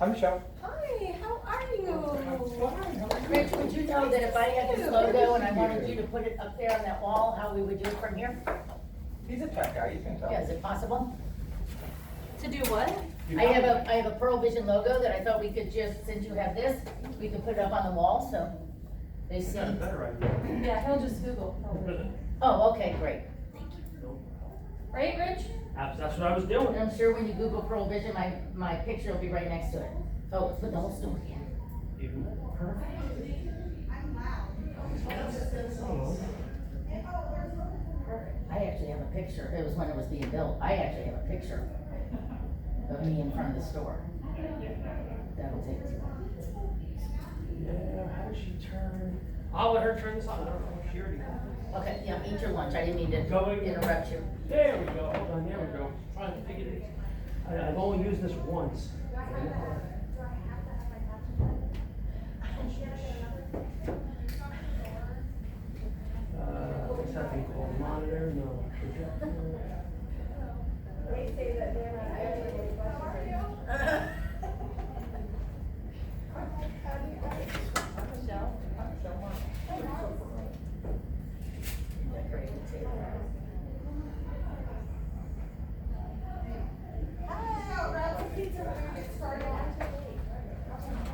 Hi, Michelle. Hi, how are you? Rich, would you know that if I had this logo and I wanted you to put it up there on that wall, how we would do it from here? He's a tech guy, you can tell. Yeah, is it possible? To do what? You I have got a Pearl Vision logo that I thought we could just, since you have this, we could put it up on the wall, so they see. Got a better idea. Yeah, he'll just Google. Probably. Oh, okay, great. Right, Rich? That's what I was doing. And I'm sure when you Google Pearl Vision, my picture will be right next to it. So let's put the whole story in. I actually have a picture, it was when it was being built, I actually have a picture of me in front of the store. That'll take too long. Yeah, how does she turn? I'll let her turn this on. I don't know if she already has it. Okay, yeah, eat your lunch, I didn't mean to Going. interrupt you. There we go. Hold on, there we go. Trying to figure it. I've only used this once. What's that thing called? Monitor? No. Projector.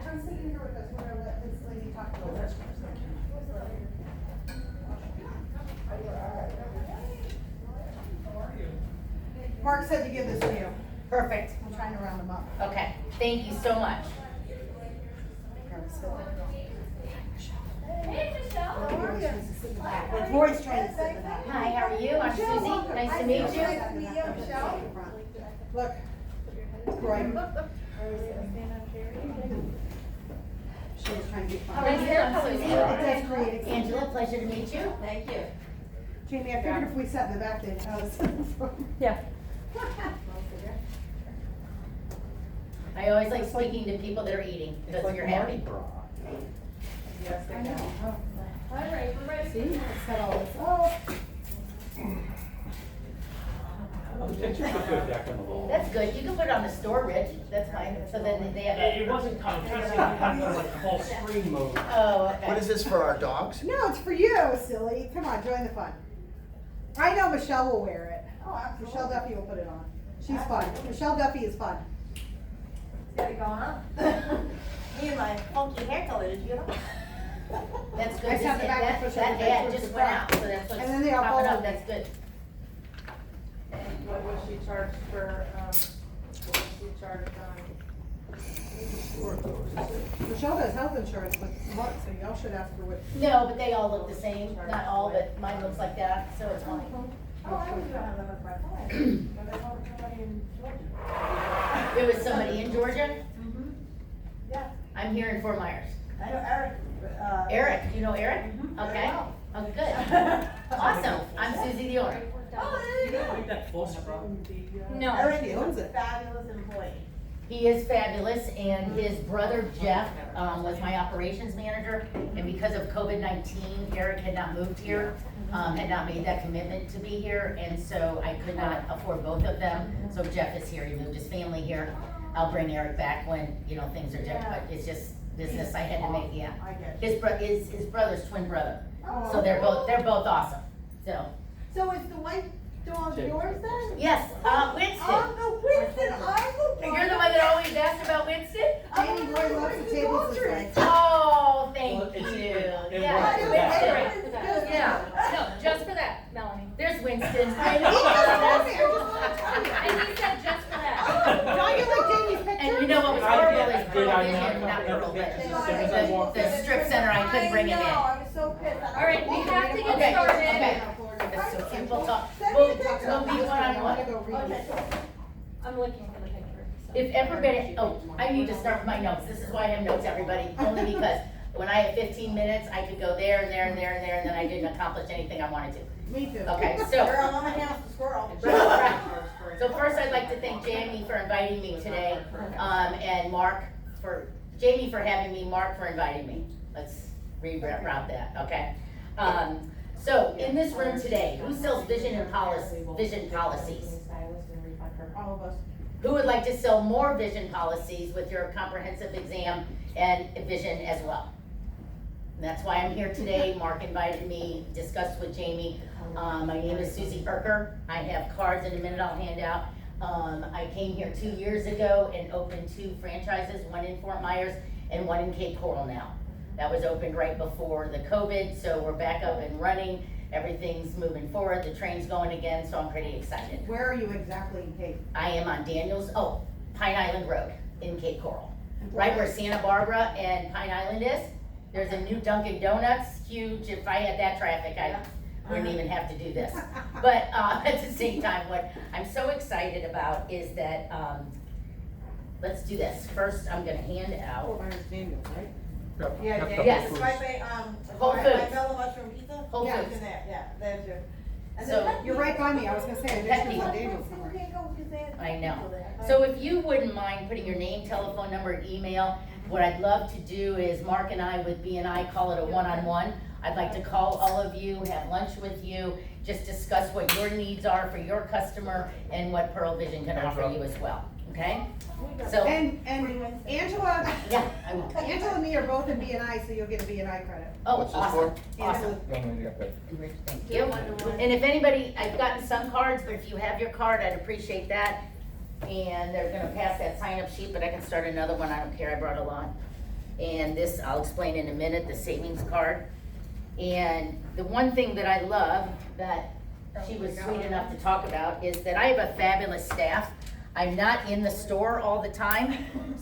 Come sit in here with us, we're gonna let this lady talk to Oh, us. that's nice. Mark said to give this to you. Perfect, I'm trying to round them up. okay, thank you so much. Hey, Michelle. How are you? Sit in the back. Well, Lori's trying to sit in the back. Hi, how are you? I'm Michelle, Susie, welcome. nice to Hi, meet Nice you. to meet you, Michelle. Look. Roy. She was trying to be How fun. are you? I'm Susie. That's great. Angela, pleasure to meet you. Thank you. Jamie, I figured if we sat in the back, they'd tell us. Yeah. I always like speaking to people that are eating, It's because like you're Mardi happy. Gras. I know. All right, we're ready. See, it's got all this, oh. The pictures look good back on the wall. That's good, you can put it on the store, Rich, that's fine, so then they have It a. wasn't kind of trying to see if you have to like full screen mode. Oh, okay. What is this for our dogs? No, it's for you, silly. Come on, join the fun. I know Michelle will wear it. Oh, Michelle Duffy will put it on. She's fun. Michelle Duffy is fun. Got it going on? Me and my funky hair color, did you get them? That's good, I sat in the back and that pushed that over the ad towards just the went front. out, so that's what's And then they all popping up, followed me. that's good. What was she charged for, what was she charged Michelle does health insurance with Mark, so y'all should ask her what. No, but they all look the same, not all, but mine looks like that, so it's fine. Oh, I was gonna have them with my phone. But I told somebody in Georgia. There was somebody in Georgia, Mm-hmm. Yeah, I'm here in Fort Myers. I know Eric, Eric, do you know Eric? Mhm, Okay, very well. oh, good. Awesome, I'm Susie the owner. Oh, there you go. Like that full screen. No. Eric She is owns a it. fabulous employee. He is fabulous, and his brother Jeff was my operations manager, and because of COVID-19, Eric had not moved here, had not made that commitment to be here, and so I could not afford both of them, so Jeff is here, he moved his family here. I'll bring Eric back when, you know, things are different, but it's just business I had to make, yeah. I get His brother's twin brother, Oh. so they're both awesome, so, So is the white dog yours then? yes, Winston. Oh, no, Winston, I'm the one. You're the one that always asks about Winston? Jamie Roy loves the tables this way. Oh, thank Well, it's- you. it Yeah, works for that. Winston. Yeah, No, just for that, Melanie. there's Winston. I know, I just And he said just for that. Don't you like Jamie's picture? And you know what was I horrible did- is did Pearl I Vision, not not know Pearl that Vision. picture as soon as I walked The strip center, I couldn't bring him in. I was so pissed. All right, we have to get Okay, started. okay. That's so cute, we'll talk, Send we'll me the picture. we'll be one-on-one. Okay. I'm looking for the picture. so. If everybody, oh, I need to start with my notes, this is why I have notes, everybody, only because when I have 15 minutes, I could go there and there and there and there, and then I didn't accomplish anything I wanted to. Me too. Okay, so. Girl, I'm gonna house the squirrel. So first, I'd like to thank Jamie for inviting me today, and Mark Jamie for having me, Mark for inviting me. Let's reroute that, okay? So in this room today, who sells vision policies? All of us. who would like to sell more vision policies with your comprehensive exam and vision as well? And that's why I'm here today. Mark invited me, discussed with Jamie. My name is Susie Perker. I have cards in a minute I'll hand out. I came here 2 years ago and opened 2 franchises, one in Fort Myers and one in Cape Coral now. That was opened right before the COVID, so we're back up and running. Everything's moving forward, the train's going again, so I'm pretty excited. Where are you exactly in Cape? I am on Pine Island Road in Cape Coral. Right where Santa Barbara and Pine Island is, there's a new Dunkin' Donuts, huge. If I had that traffic, I wouldn't even have to do this. But at the same time, what I'm so excited about is that, let's do this. First, I'm gonna hand out Fort Myers Daniels, right? Yeah, yeah, Yes. it's right by, Whole my Foods. Bella mushroom pizza. Whole Yeah, Foods. it's in there, yeah, there's your. and So- then- You're right by me, I was gonna say, I Pet just peeve. on Daniels You somewhere. can't go if you say I know. it's- So if you wouldn't mind putting your name, telephone number, and email, what I'd love to do is Mark and I with B&I call it a one-on-one. I'd like to call all of you, have lunch with you, just discuss what your needs are for your customer and what Pearl Vision can offer you as well, okay? So, And Angela, yeah, I will. Angela and me are both in B&I, so you'll get a B&I credit. Oh, What's this awesome, for? awesome. Angela- Thank you. And if anybody, I've gotten some cards, but if you have your card, I'd appreciate that. And they're gonna pass that sign-up sheet, but I can start another one, I don't care, I brought a lot. And this, I'll explain in a minute, the savings card. And the one thing that I love, that she was sweet enough to talk about, is that I have a fabulous staff. I'm not in the store all the time,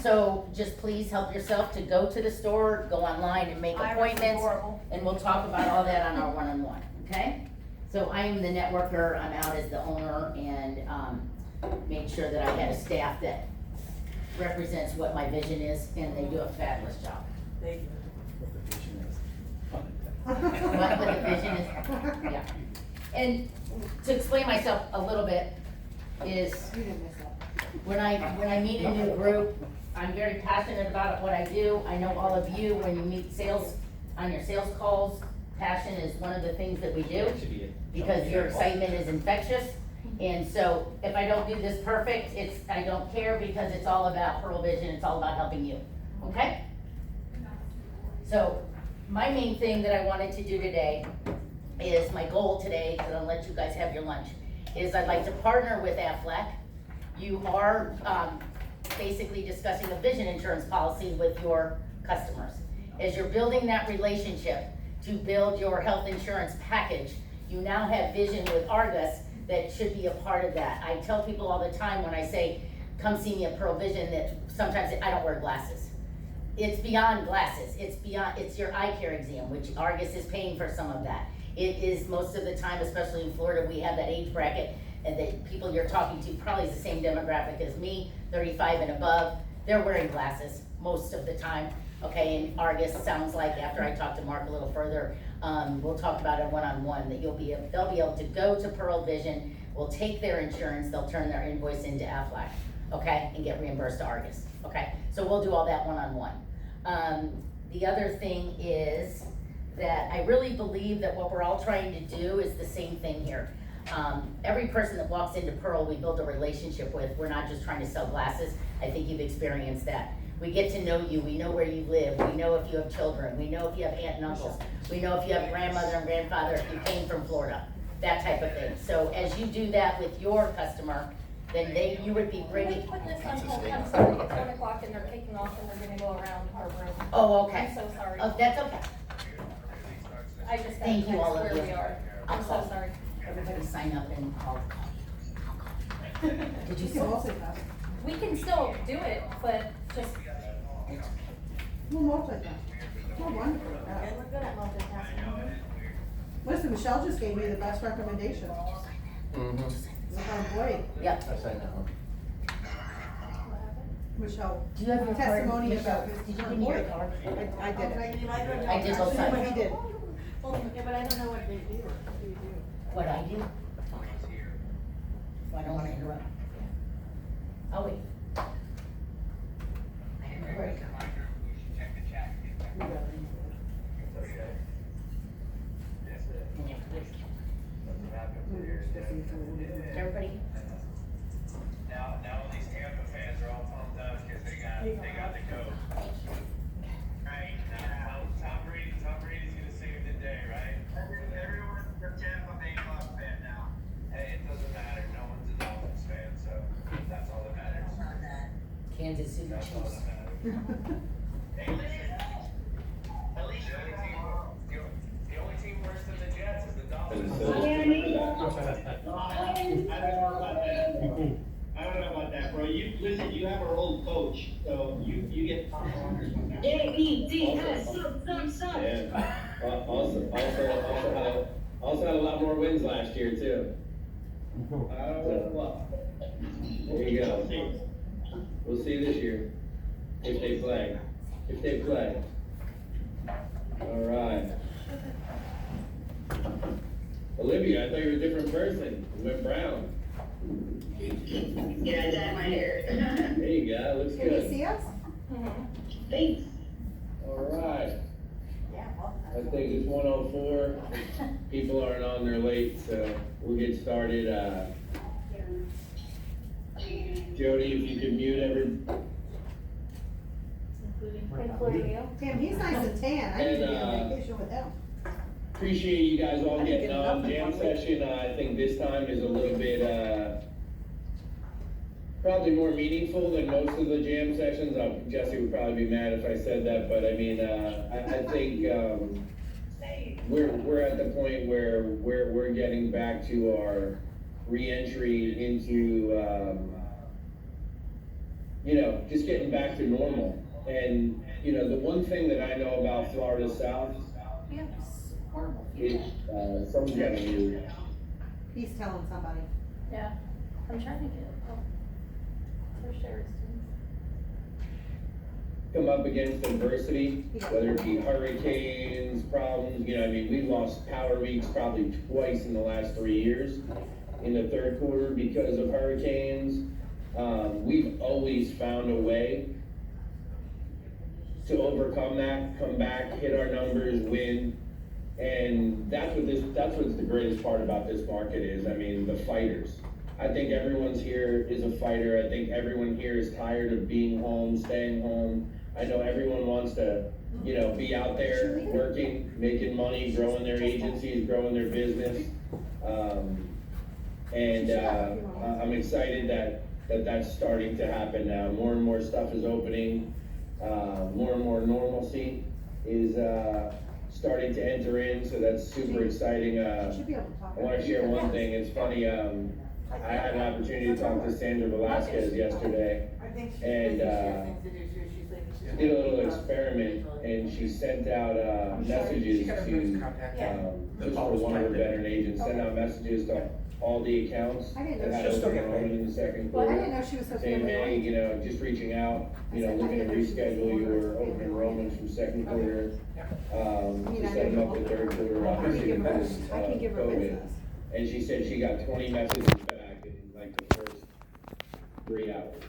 so just please help yourself to go to the store, go online and make appointments. And we'll talk about all that on our one-on-one, okay? So I am the networker, I'm out as the owner, and, made sure that I had a staff that represents what my vision is, and they do a fabulous job. Thank you. What the vision is, yeah. And to explain myself a little bit is, You didn't miss that. when I meet a new group, I'm very passionate about what I do. I know all of you, when you meet sales, on your sales calls, passion is one of the things that we do, because your excitement is infectious. And so, if I don't do this perfect, I don't care, because it's all about Pearl Vision, it's all about helping you, okay? So, my main thing that I wanted to do today is, my goal today, because I'll let you guys have your lunch, is I'd like to partner with Aflac. You are, basically discussing a vision insurance policy with your customers. As you're building that relationship to build your health insurance package, you now have vision with Argus that should be a part of that. I tell people all the time when I say, come see me at Pearl Vision, that sometimes I don't wear glasses. It's beyond glasses, it's your eye care exam, which Argus is paying for some of that. It is most of the time, especially in Florida, we have that age bracket, and the people you're talking to probably is the same demographic as me, 35 and above. They're wearing glasses most of the time, okay? And Argus sounds like, after I talk to Mark a little further, we'll talk about it one-on-one, that they'll be able to go to Pearl Vision, we'll take their insurance, they'll turn their invoice into Aflac, okay? And get reimbursed to Argus, okay? So we'll do all that one-on-one. The other thing is that I really believe that what we're all trying to do is the same thing here. Every person that walks into Pearl, we build a relationship with. We're not just trying to sell glasses. I think you've experienced that. We get to know you, we know where you live, we know if you have children, we know if you have aunt and uncles, we know if you have grandmother and grandfather, if you came from Florida, that type of thing. So as you do that with your customer, then you would be Can we bringing, put this on hold? I'm sorry, it's 1 o'clock and they're kicking off and we're gonna go around our room. oh, okay. I'm so sorry. Oh, that's okay. I just got a Thank you, all text of where you. we are. I'll I'm so call. sorry. Everybody sign up and I'll call you. Did you You say? can multitask. We can still do it, but just, We'll multitask. Oh, wonderful. Okay, we're good at multitasking. Listen, Michelle just gave me the best recommendation. Mm-hmm. With our employee, Yep. I say no. Michelle. Do you have your card? Testimony Michelle? about his Did you give me your employee. card? I did it. I did both sides. What he did. Yeah, but I don't know what they do. What do you do? What I do? I don't wanna interrupt. Oh, wait. I have my break. Everybody? Now these tampons Kansas City Chiefs. The only team worse than the Jets is the Dolphins. I don't know about that, bro. You, listen, you have our old coach, so you get top honors on that. JEDS, sup. Yeah. Also had a lot more wins last year too. There you go. We'll see this year, if they play. If they play. All right. Olivia, I thought you were a different person. You went brown. Yeah, I dyed my hair. There you go, looks Can you good. see us? Thanks. All right. Yeah, well, I think it's 1:04. People aren't on, they're late, so we'll get started. Jody, if you could mute Including you. Tim, he's nice and tan. I need to be on And, vacation with him. appreciate you guys all I didn't getting get on. enough in Jam 1 week. session, I think this time is a little bit, probably more meaningful than most of the jam sessions. Jesse would probably be mad if I said that, but I mean, I think, we're at the point where we're getting back to our re-entry into, just getting back to normal. And, the one thing that I know about Florida South We have this horrible is, feedback. someone's got to mute. He's telling somebody. Yeah, I'm trying to get it. Oh. For sure. Come up against adversity, whether it be hurricanes, problems, we lost power weeks probably twice in the last 3 years in the third quarter because of hurricanes. We've always found a way to overcome that, come back, hit our numbers, win. And that's what's the greatest part about this market is, the fighters. I think everyone's here is a fighter. I think everyone here is tired of being home, staying home. I know everyone wants to, be out there working, making money, growing their agencies, growing their business. I'm excited that that's starting to happen now. More and more stuff is opening. More and more normalcy is starting to enter in, so that's super exciting. You should be able to talk. I want to share one thing. It's funny. I had an opportunity to talk to Sandra Velasquez yesterday, I think she. and she did a little experiment, and she sent out messages She got everybody's contact. to just for one of her veteran agents, sent out messages to all the accounts I didn't know that had she'll still open get paid. enrollment in the second Well, I quarter. didn't know she was so Saying, hey, family. just reaching out, looking to reschedule your open enrollments from second quarter, to set them up for third quarter, I can obviously give her, because I can give her COVID. business. And she said she got 20 messages back in like the first 3 hours.